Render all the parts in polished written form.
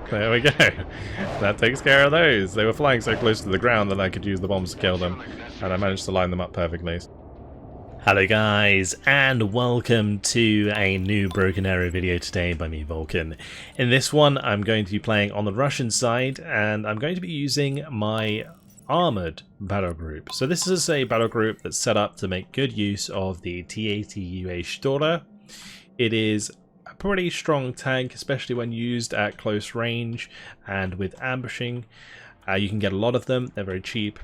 There we go. That takes care of those. They were flying so close to the ground that I could use the bombs to kill them, and I managed to line them up perfectly. Hello guys, and welcome to a new Broken Arrow video today by me, Vulcan. In this one, I'm going to be playing on the Russian side, and I'm going to be using my armoured battle group. So this is a battle group that's set up to make good use of the T-80 Shtora. It is a pretty strong tank, especially when used at close range and with ambushing. You can get a lot of them, they're very cheap,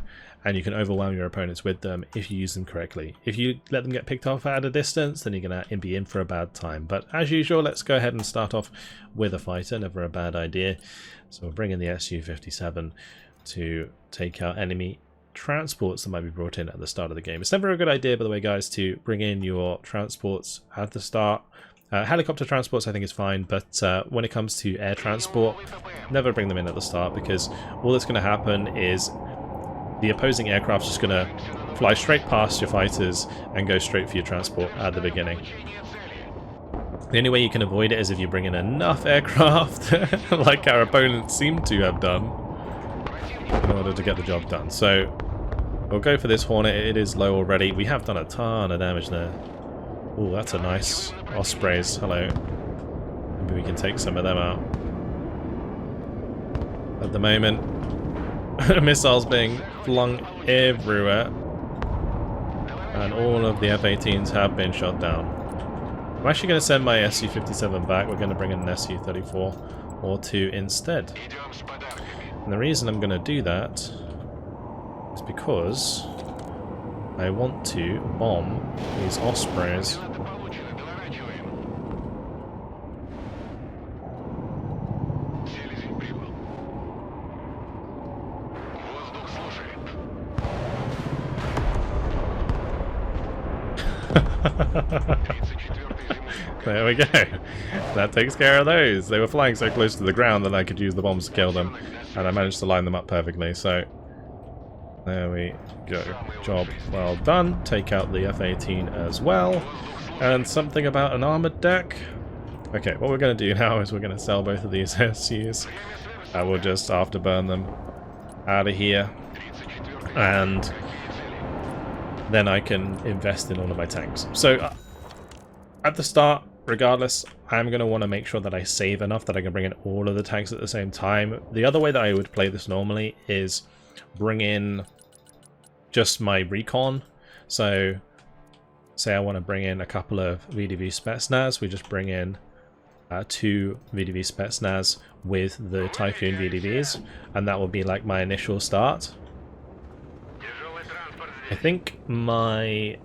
and you can overwhelm your opponents with them if you use them correctly. If you let them get picked off at a distance, then you're going to be in for a bad time. But as usual, let's go ahead and start off with a fighter, never a bad idea. So we'll bring in the Su-57 to take out enemy transports that might be brought in at the start of the game. It's never a good idea, by the way, guys, to bring in your transports at the start. Helicopter transports I think is fine, but when it comes to air transport, never bring them in at the start, because all that's going to happen is the opposing aircraft's just going to fly straight past your fighters and go straight for your transport at the beginning. The only way you can avoid it is if you bring in enough aircraft, like our opponents seem to have done, in order to get the job done. So we'll go for this Hornet. It is low already. We have done a ton of damage there. Oh, that's a nice Ospreys. Hello. Maybe we can take some of them out. At the moment, missiles being flung everywhere, and all of the F-18s have been shot down. I'm actually going to send my Su-57 back. We're going to bring in an Su-34 or 2 instead. And the reason I'm going to do that is because I want to bomb these Ospreys. There we go. That takes care of those. They were flying so close to the ground that I could use the bombs to kill them, and I managed to line them up perfectly. So there we go. Job well done. Take out the F-18 as well. And something about an armoured deck. Okay, what we're going to do now is we're going to sell both of these SUs. We'll just afterburn them out of here. And then I can invest in all of my tanks. So at the start, regardless, I'm going to want to make sure that I save enough that I can bring in all of the tanks at the same time. The other way that I would play this normally is bring in just my recon. So say I want to bring in a couple of VDV Spetsnaz, we just bring in 2 VDV Spetsnaz with the Typhoon VDVs, and that will be like my initial start. I think my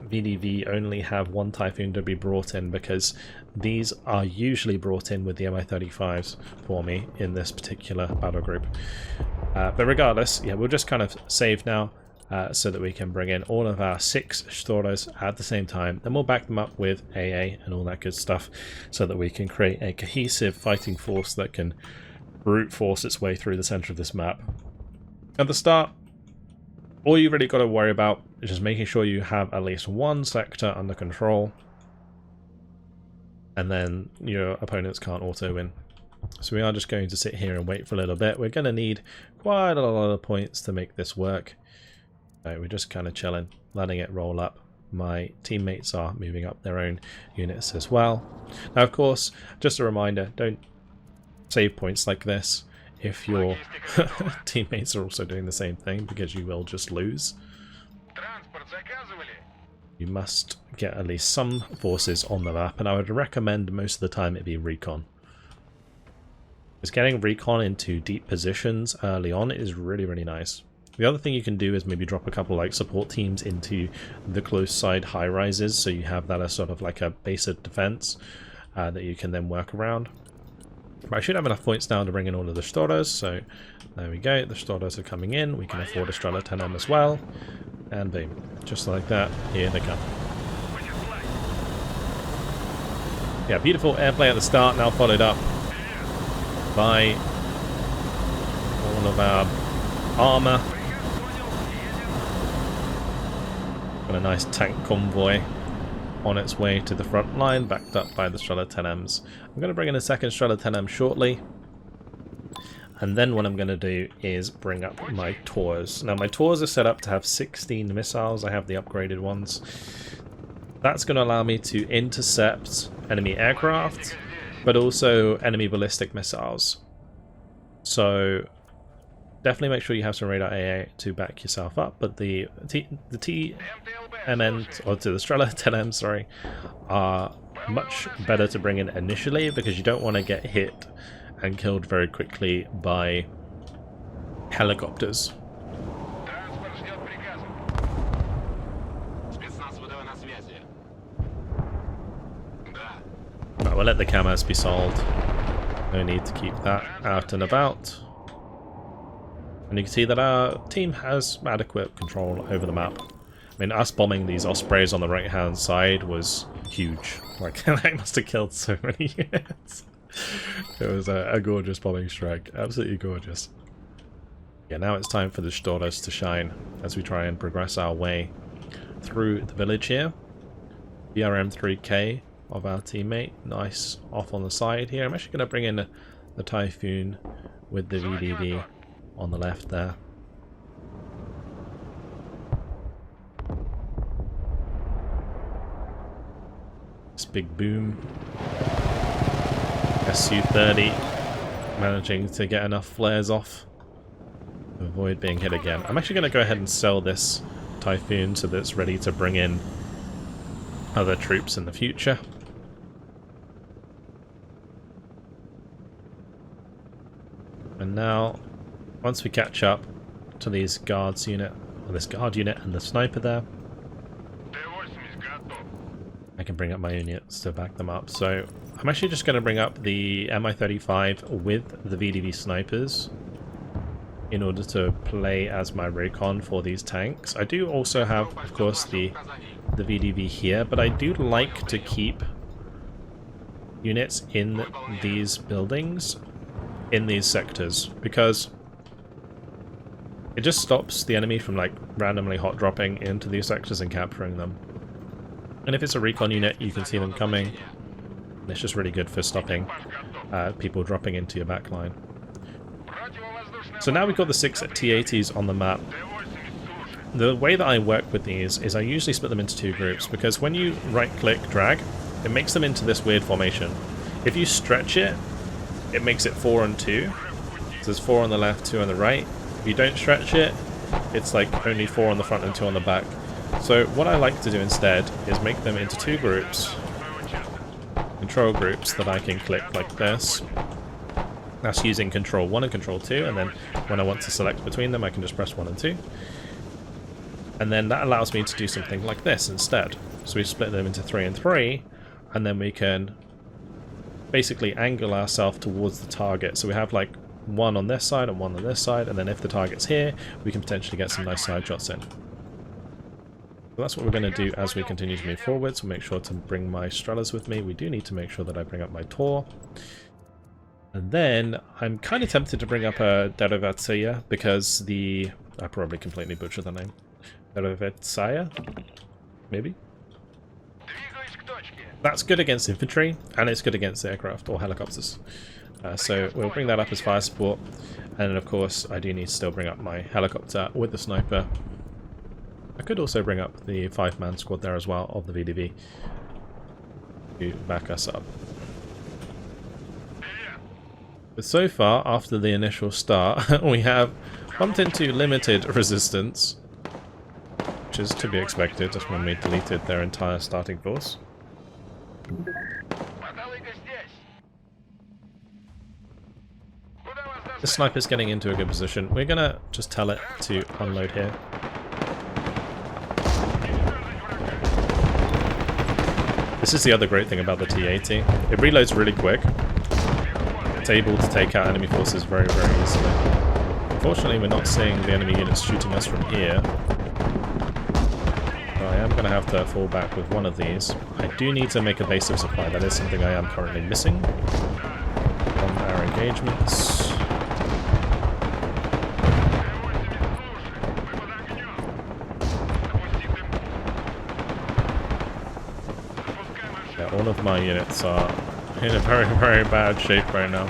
VDV only have 1 Typhoon to be brought in, because these are usually brought in with the Mi-35s for me in this particular battle group. But regardless, yeah, we'll just kind of save now so that we can bring in all of our 6 Shtoras at the same time. Then we'll back them up with AA and all that good stuff so that we can create a cohesive fighting force that can brute force its way through the center of this map. At the start, all you've really got to worry about is just making sure you have at least 1 sector under control, and then your opponents can't auto-win. So we are just going to sit here and wait for a little bit. We're going to need quite a lot of points to make this work. We're just kind of chilling, letting it roll up. My teammates are moving up their own units as well. Now, of course, just a reminder, don't save points like this if your teammates are also doing the same thing, because you will just lose. You must get at least some forces on the map, and I would recommend most of the time it be recon. Because getting recon into deep positions early on is really, really nice. The other thing you can do is maybe drop a couple like support teams into the close side high rises, so you have that as sort of like a base of defense that you can then work around. But I should have enough points now to bring in all of the Shtoras, so there we go, the Shtoras are coming in, we can afford a Strela 10M as well, and boom, just like that, here they come. Yeah, beautiful airplay at the start, now followed up by all of our armour. Got a nice tank convoy on its way to the front line, backed up by the Strela 10Ms. I'm going to bring in a second Strela 10M shortly. And then what I'm going to do is bring up my Tors. Now my Tors are set up to have 16 missiles. I have the upgraded ones. That's going to allow me to intercept enemy aircraft, but also enemy ballistic missiles. So definitely make sure you have some radar AA to back yourself up. But the TMN, or to the Strela 10M, sorry, are much better to bring in initially because you don't want to get hit and killed very quickly by helicopters. Right, we'll let the cameras be sold. No need to keep that out and about. And you can see that our team has adequate control over the map. I mean, us bombing these Ospreys on the right-hand side was huge. Like, that must have killed so many units. It was a gorgeous bombing strike. Absolutely gorgeous. Yeah, now it's time for the Shtoras to shine as we try and progress our way through the village here. BRM-3K of our teammate. Nice. Off on the side here. I'm actually going to bring in the Typhoon with the VDV on the left there. This big boom. Su-30 managing to get enough flares off to avoid being hit again. I'm actually going to go ahead and sell this Typhoon so that it's ready to bring in other troops in the future. And now, once we catch up to these guards unit, or this guard unit and the sniper there, I can bring up my units to back them up. So I'm actually just going to bring up the Mi-35 with the VDV snipers in order to play as my recon for these tanks. I do also have, of course, the VDV here, but I do like to keep units in these buildings, in these sectors, because it just stops the enemy from like randomly hot dropping into these sectors and capturing them. And if it's a recon unit, you can see them coming. And it's just really good for stopping people dropping into your backline. So now we've got the 6 T-80s on the map. The way that I work with these is I usually split them into 2 groups, because when you right-click drag, it makes them into this weird formation. If you stretch it, it makes it 4 and 2. So there's 4 on the left, 2 on the right. If you don't stretch it, it's like only 4 on the front and 2 on the back. So what I like to do instead is make them into 2 groups, control groups that I can click like this. That's using control 1 and control 2, and then when I want to select between them I can just press 1 and 2. And then that allows me to do something like this instead. So we split them into 3 and 3, and then we can basically angle ourselves towards the target. So we have like 1 on this side and 1 on this side, and then if the target's here, we can potentially get some nice side shots in. So that's what we're going to do as we continue to move forward. So make sure to bring my Strelas with me. We do need to make sure that I bring up my Tor. And then I'm kind of tempted to bring up a Derovatsaya because I probably completely butchered the name. Derovatsaya? Maybe? That's good against infantry, and it's good against aircraft or helicopters. So we'll bring that up as fire support. And then of course I do need to still bring up my helicopter with the sniper. I could also bring up the 5-man squad there as well of the VDV to back us up. But so far, after the initial start, we have bumped into limited resistance, which is to be expected just when we deleted their entire starting force. The sniper's getting into a good position. We're gonna just tell it to unload here. This is the other great thing about the T-80. It reloads really quick. It's able to take out enemy forces very, very easily. Unfortunately, we're not seeing the enemy units shooting us from here. So I am going to have to fall back with one of these. I do need to make a base of supply. That is something I am currently missing from our engagements. Yeah, all of my units are in a very, very bad shape right now.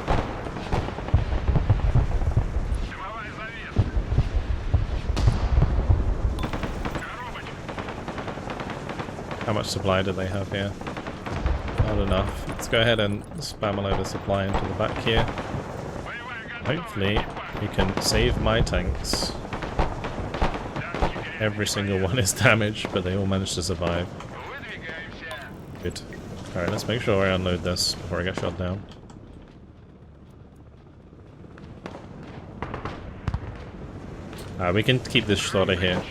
How much supply do they have here? Not enough. Let's go ahead and spam a load of supply into the back here. Hopefully we can save my tanks. Every single one is damaged, but they all managed to survive. Good. Alright, let's make sure I unload this before I get shot down. We can keep this Shtora here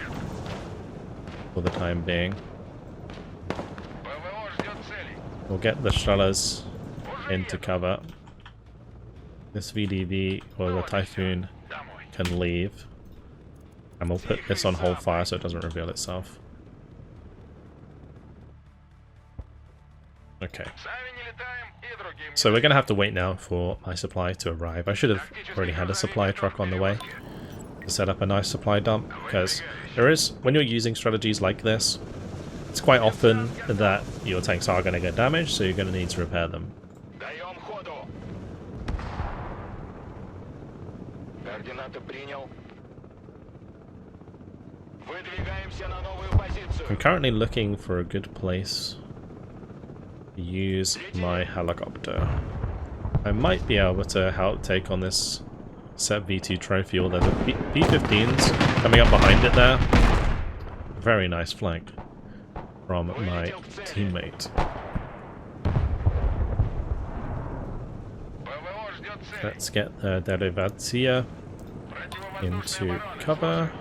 for the time being. We'll get the Shtoras into cover. This VDV, or the Typhoon, can leave. And we'll put this on hold fire so it doesn't reveal itself. Okay. So we're going to have to wait now for my supply to arrive. I should have already had a supply truck on the way to set up a nice supply dump, because there is, when you're using strategies like this, it's quite often that your tanks are going to get damaged, so you're going to need to repair them. I'm currently looking for a good place to use my helicopter. I might be able to help take on this Set V2 trophy, although the B-15's coming up behind it there. Very nice flank from my teammate. Let's get the Derivatia into cover.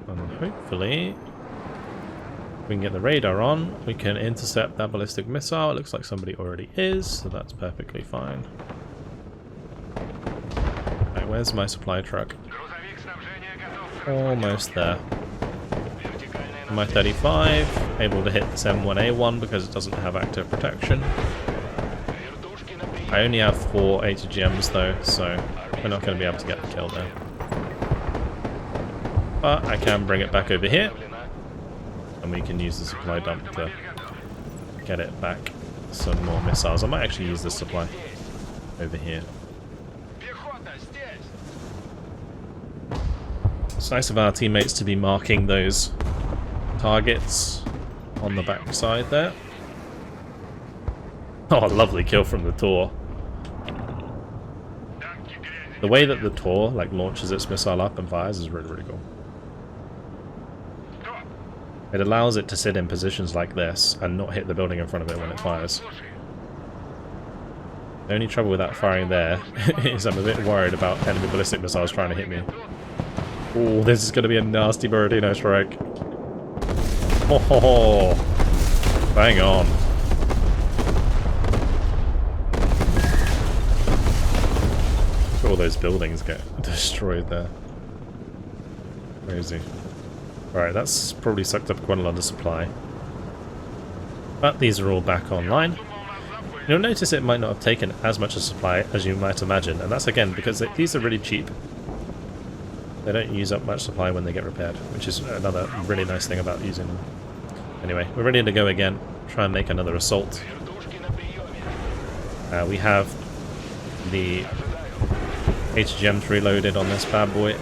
And hopefully we can get the radar on. We can intercept that ballistic missile. It looks like somebody already is, so that's perfectly fine. Right, where's my supply truck? Almost there. My 35, able to hit this M1A1 because it doesn't have active protection. I only have 4 ATGMs though, so we're not going to be able to get the kill there. But I can bring it back over here, and we can use the supply dump to get it back some more missiles. I might actually use this supply over here. It's nice of our teammates to be marking those targets on the back side there. Oh, a lovely kill from the Tor. The way that the Tor like launches its missile up and fires is really, really cool. It allows it to sit in positions like this and not hit the building in front of it when it fires. The only trouble with that firing there is I'm a bit worried about enemy ballistic missiles trying to hit me. Oh, this is going to be a nasty Borodino strike. Oh, bang on. All those buildings get destroyed there. Crazy. Alright, that's probably sucked up quite a lot of supply. But these are all back online. You'll notice it might not have taken as much of supply as you might imagine, and that's again because these are really cheap. They don't use up much supply when they get repaired, which is another really nice thing about using them. Anyway, we're ready to go again, try and make another assault. We have the HGMs reloaded on this bad boy.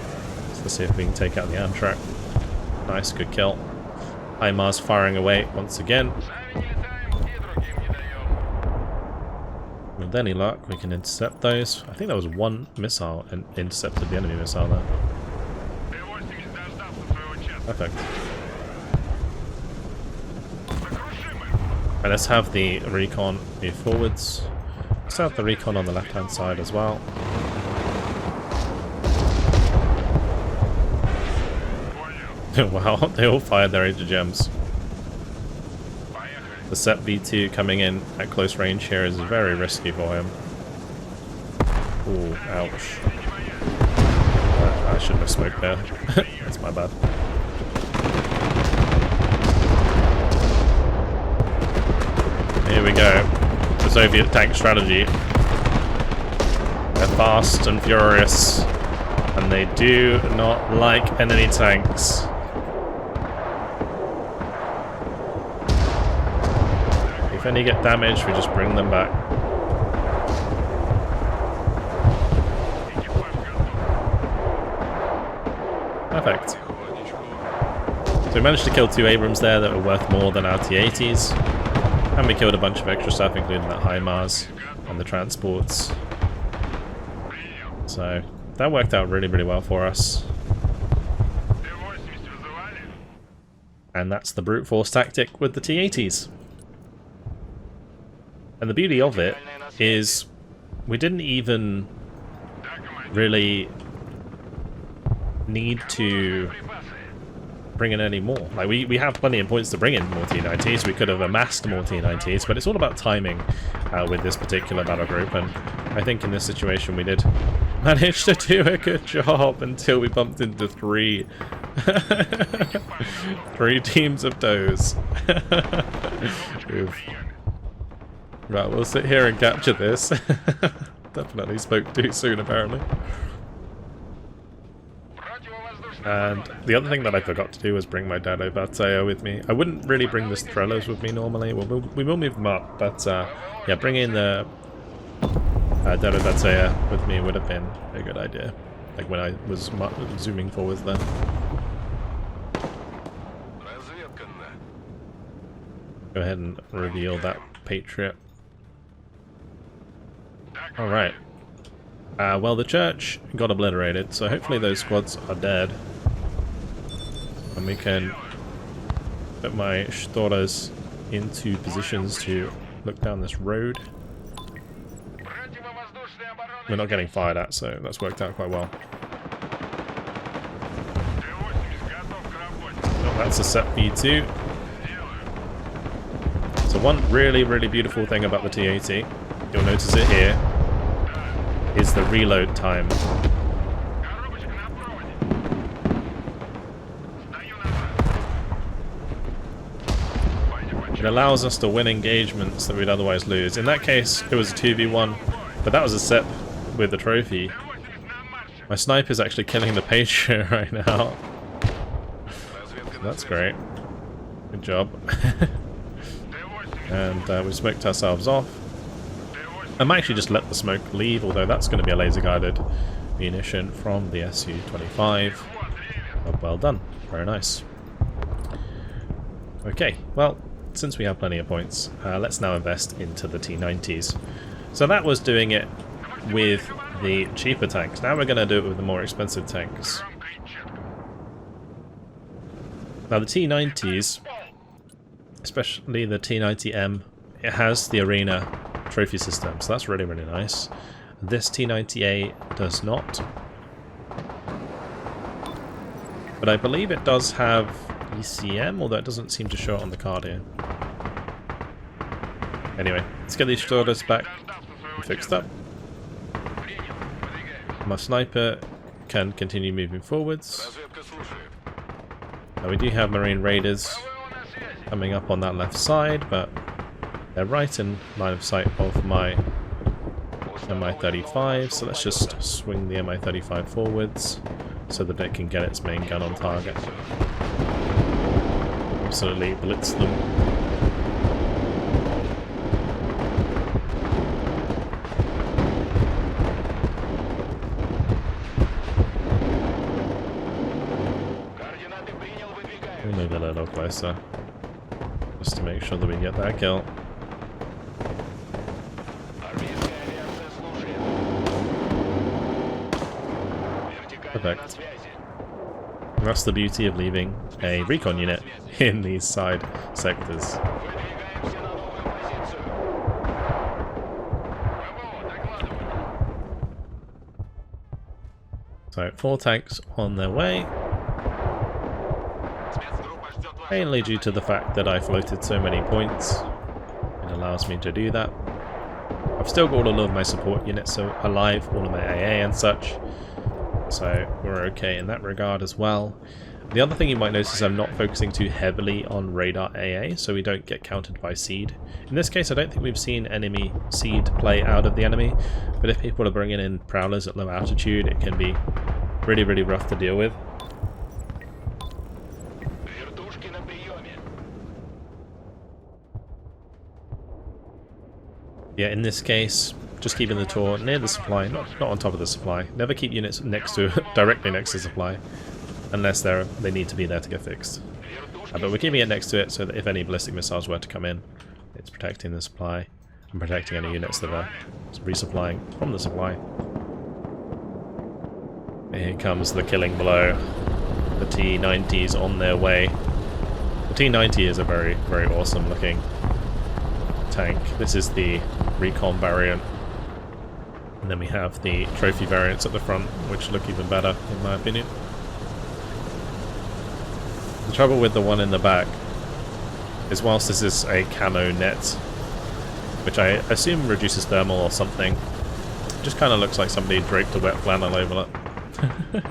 So let's see if we can take out the Amtrak. Nice, good kill. HIMARS firing away once again. With any luck, we can intercept those. I think there was one missile and intercepted the enemy missile there. Perfect. Right, let's have the recon move forwards. Let's have the recon on the left-hand side as well. Wow, they all fired their HGMs. The Set V2 coming in at close range here is very risky for him. Ooh, ouch. I shouldn't have smoked there. That's my bad. Here we go. The Soviet tank strategy. They're fast and furious, and they do not like enemy tanks. If any get damaged, we just bring them back. Perfect. So we managed to kill 2 Abrams there that were worth more than our T-80s. And we killed a bunch of extra stuff, including that HIMARS and the transports. So that worked out really, really well for us. And that's the brute force tactic with the T-80s. And the beauty of it is we didn't even really need to bring in any more. Like we have plenty of points to bring in more T-90s. We could have amassed more T-90s, but it's all about timing with this particular battle group. And I think in this situation we did manage to do a good job until we bumped into 3 teams of toes. Right, we'll sit here and capture this. Definitely spoke too soon, apparently. And the other thing that I forgot to do was bring my Dado Bateo with me. I wouldn't really bring the Strellos with me normally. We will move them up, but yeah, bringing the Dado Bateo with me would have been a good idea. Like when I was zooming forwards there. Go ahead and reveal that Patriot. Alright. Well, the church got obliterated, so hopefully those squads are dead. And we can put my Shtoras into positions to look down this road. We're not getting fired at, so that's worked out quite well. So that's a set V2. So one really, really beautiful thing about the T-80, you'll notice it here, is the reload time. It allows us to win engagements that we'd otherwise lose. In that case, it was a 2v1, but that was a set with a trophy. My sniper's actually killing the Patriot right now. That's great. Good job. And we smoked ourselves off. I might actually just let the smoke leave, although that's going to be a laser-guided munition from the Su-25. Oh, well done. Very nice. Okay, well, since we have plenty of points, let's now invest into the T-90s. So that was doing it with the cheaper tanks. Now we're going to do it with the more expensive tanks. Now the T-90s, especially the T-90M, it has the arena trophy system, so that's really, really nice. This T-90A does not. But I believe it does have ECM, although it doesn't seem to show it on the card here. Anyway, let's get these Shtoras back and fixed up. My sniper can continue moving forwards. Now we do have Marine Raiders coming up on that left side, but they're right in line of sight of my Mi-35, so let's just swing the Mi-35 forwards so that it can get its main gun on target. Absolutely blitz them. We'll move a little closer just to make sure that we get that kill. Perfect. And that's the beauty of leaving a recon unit in these side sectors. So 4 tanks on their way. Mainly due to the fact that I floated so many points. It allows me to do that. I've still got all of my support units alive, all of my AA and such. So we're okay in that regard as well. The other thing you might notice is I'm not focusing too heavily on radar AA, so we don't get countered by seed. In this case, I don't think we've seen enemy seed play out of the enemy, but if people are bringing in prowlers at low altitude, it can be really, really rough to deal with. Yeah, in this case, just keeping the tour near the supply, not on top of the supply. Never keep units next to directly next to the supply, unless they need to be there to get fixed. But we're keeping it next to it so that if any ballistic missiles were to come in, it's protecting the supply and protecting any units that are resupplying from the supply. Here comes the killing blow. The T-90's on their way. The T-90 is a very, very awesome looking tank. This is the recon variant. And then we have the trophy variants at the front, which look even better, in my opinion. The trouble with the one in the back is whilst this is a camo net, which I assume reduces thermal or something, it just kind of looks like somebody draped a wet flannel over it.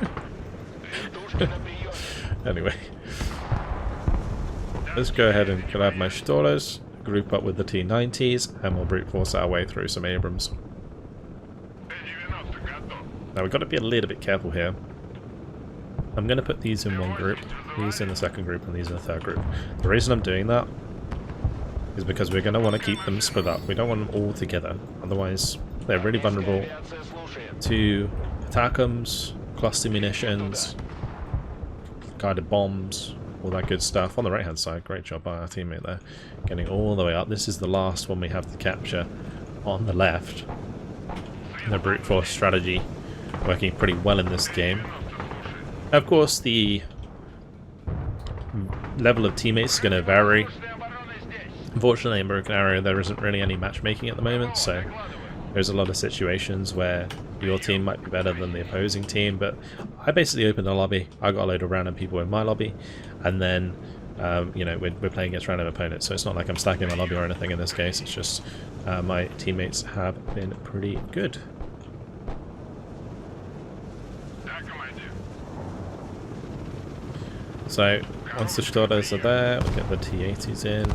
Anyway, let's go ahead and grab my Shtoras, group up with the T-90s, and we'll brute force our way through some Abrams. Now we've got to be a little bit careful here. I'm going to put these in one group, these in the second group, and these in the third group. The reason I'm doing that is because we're going to want to keep them split up. We don't want them all together, otherwise they're really vulnerable to attackums, cluster munitions, guided bombs, all that good stuff. On the right hand side, great job by our teammate there, getting all the way up. This is the last one we have to capture on the left. The brute force strategy working pretty well in this game. Of course, the level of teammates is going to vary. Unfortunately, in Broken Arrow, there isn't really any matchmaking at the moment, so there's a lot of situations where your team might be better than the opposing team, but I basically opened a lobby. I got a load of random people in my lobby, and then you know, we're playing against random opponents, so it's not like I'm stacking my lobby or anything in this case. It's just my teammates have been pretty good. So once the Shtoras are there, we'll get the T-80s in,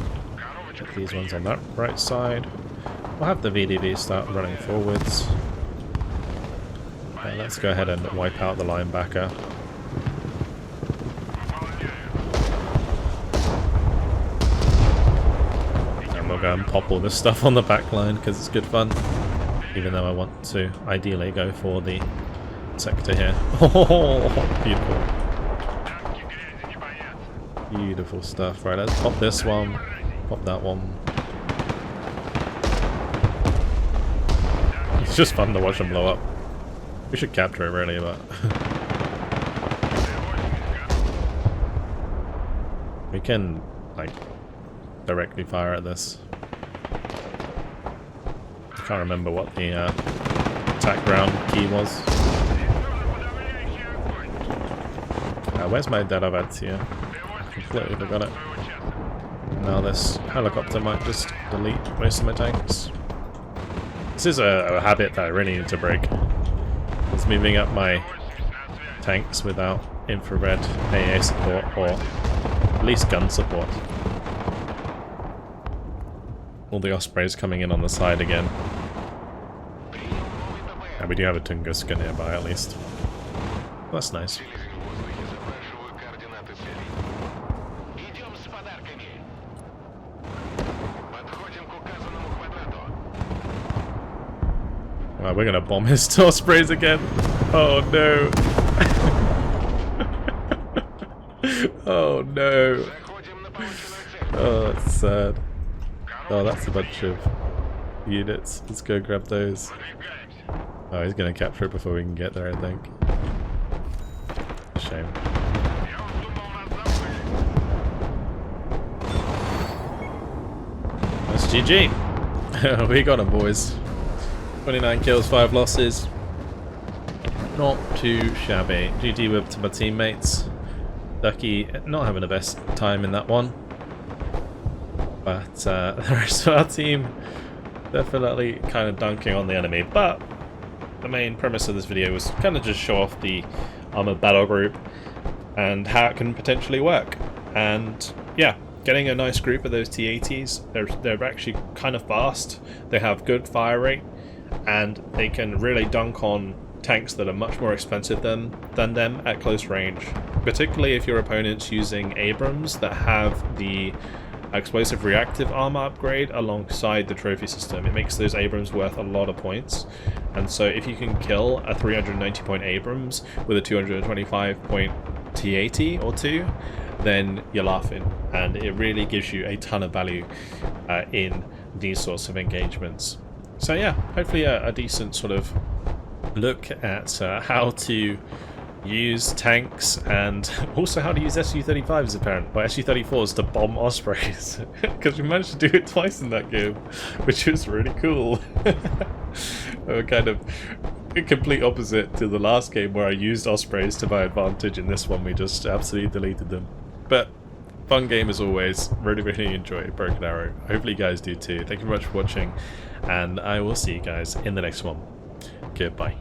get these ones on that right side. We'll have the VDV start running forwards. Let's go ahead and wipe out the linebacker. And we'll go and pop all this stuff on the back line because it's good fun. Even though I want to ideally go for the sector here. Oh, beautiful. Beautiful stuff. Right, let's pop this one, pop that one. It's just fun to watch them blow up. We should capture it really, but we can like directly fire at this. I can't remember what the attack ground key was. Where's my Dadavat here? Completely forgot it. Now this helicopter might just delete most of my tanks. This is a habit that I really need to break. It's moving up my tanks without infrared AA support, or at least gun support. All the Ospreys coming in on the side again. And we do have a Tunguska nearby at least. That's nice. Right, we're gonna bomb his Ospreys again. Oh no. Oh no. Oh, that's sad. Oh, that's a bunch of units. Let's go grab those. Oh, he's gonna capture it before we can get there, I think. Shame. That's GG. We got him, boys. 29 kills, 5 losses. Not too shabby. GG to my teammates. Ducky not having the best time in that one. But the rest of our team definitely kind of dunking on the enemy. But the main premise of this video was kind of just show off the armored battle group and how it can potentially work. And yeah, getting a nice group of those T-80s, they're actually kind of fast. They have good fire rate, and they can really dunk on tanks that are much more expensive than them at close range. Particularly if your opponent's using Abrams that have the explosive reactive armor upgrade alongside the trophy system. It makes those Abrams worth a lot of points, and so if you can kill a 390 point Abrams with a 225 point T-80 or 2, then you're laughing, and it really gives you a ton of value in these sorts of engagements. So yeah, hopefully a decent sort of look at how to use tanks and also how to use Su-35s apparently, or Su-34s to bomb Ospreys, because we managed to do it twice in that game, which was really cool. Kind of a complete opposite to the last game where I used Ospreys to my advantage. In this one we just absolutely deleted them. But fun game as always. Really enjoyed Broken Arrow. Hopefully you guys do too. Thank you very much for watching, and I will see you guys in the next one. Goodbye.